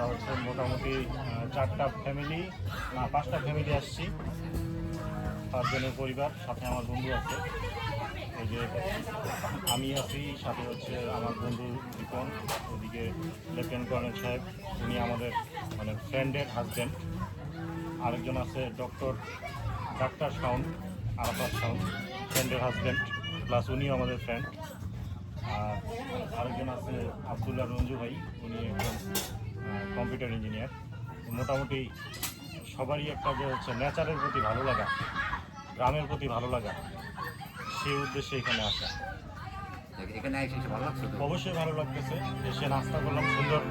আমরা হচ্ছে মোটামুটি 4টা ফ্যামিলি না 5টা ফ্যামিলি আসছি, 5 জনের পরিবার, সাথে আমার বন্ধু আছে। এই যে আমি আছি, সাথে হচ্ছে আমার বন্ধু দীপন, ওদিকে লেফটেন্যান্ট কর্নেল সাহেব, উনি আমাদের মানে ফ্রেন্ডের হাজব্যান্ড। আরেকজন আছে ডাক্তার শাওন, আরাফাত শাওন, ফ্রেন্ডের হাজব্যান্ড, প্লাস উনিও আমাদের ফ্রেন্ড। আর আরেকজন আছে আবদুল্লাহ রঞ্জু ভাই, উনি একজন কম্পিউটার ইঞ্জিনিয়ার। মোটামুটি সবারই একটা যে হচ্ছে নেচারের প্রতি ভালো লাগা, গ্রামের প্রতি ভালো লাগা, সেই উদ্দেশ্যে এখানে আসা। এখানে এসে ভালো লাগছে তো? অবশ্যই ভালো লাগতেছে। এসে নাস্তা করলাম, সুন্দর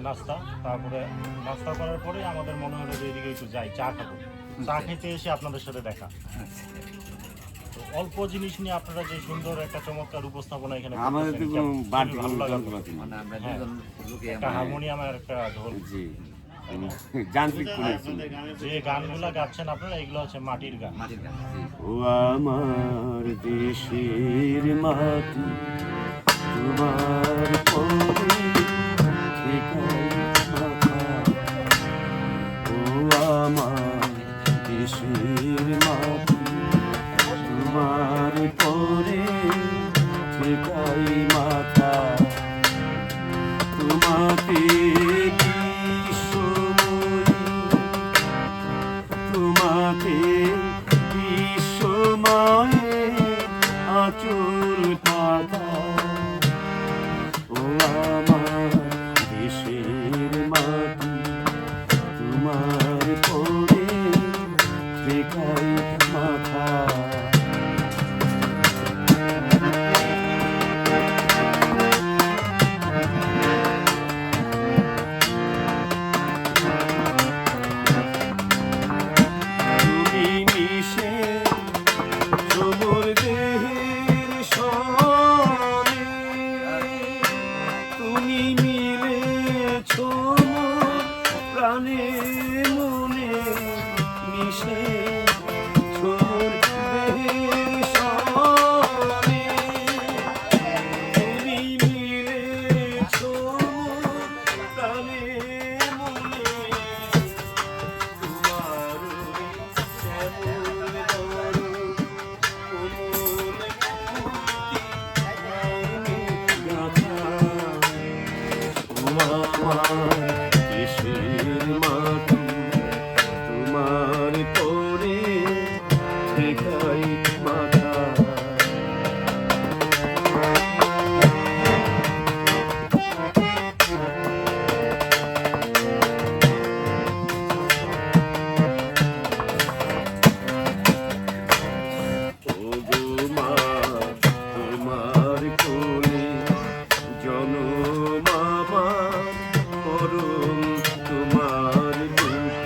নাস্তা। তারপরে নাস্তা করার পরে আমাদের মনে হলো যে এদিকে একটু যাই, চা খাবো। চা খেতে এসে আপনাদের সাথে দেখা। তো অল্প জিনিস নিয়ে আপনারা যে সুন্দর একটা চমৎকার উপস্থাপনা এখানে আমাদের তো করতেছেন, কোনো বাড়তি ভালো লাগলো। মানে আমরা হ্যাঁ। দুজন লোকে একটা হারমোনিয়াম আর একটা ঢোল, জি যান্ত্রিক করেছি। যে গানগুলা গাচ্ছেন আপনারা, এগুলো হচ্ছে মাটির গান। মাটির গান। জি। ও আমার দেশের মাটি তোমার পরে ঠেকাই মাথা। ও আমার দেশের মাটি তোমার পরে ঠেকাই মাথা। তোমাকে তোমাকে বিশ্বময়ে আচল পাতা। ও আমার দেশের মাটি তোমার পরে ঠেকাই মাথা। তুমি মিলেছ প্রাণে মনে মিশে ছোর দেহের সনে। তুমি মিলেছ প্রাণে মনে তোমার শ্যামল আমার দেশের মাটি তোমার পরে ঠেকাই মাথা। ও গো মা তোমার কোলে জনম আমার মরণ তোমার বুকে।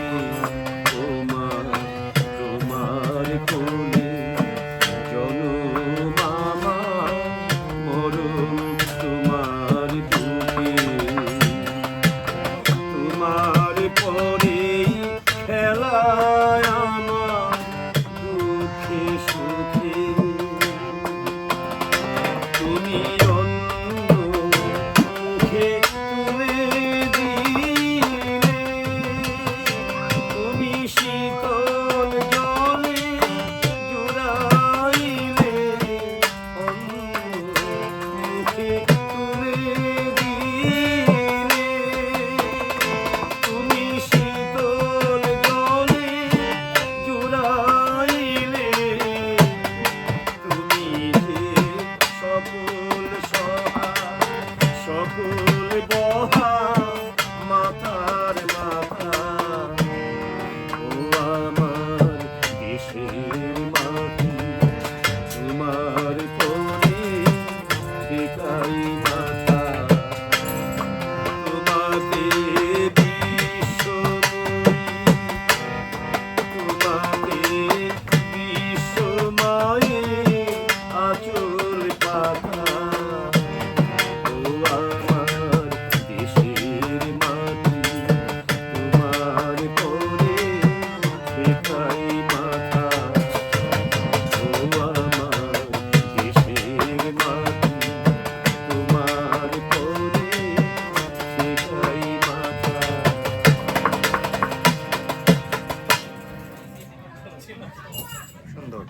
সুন্দর।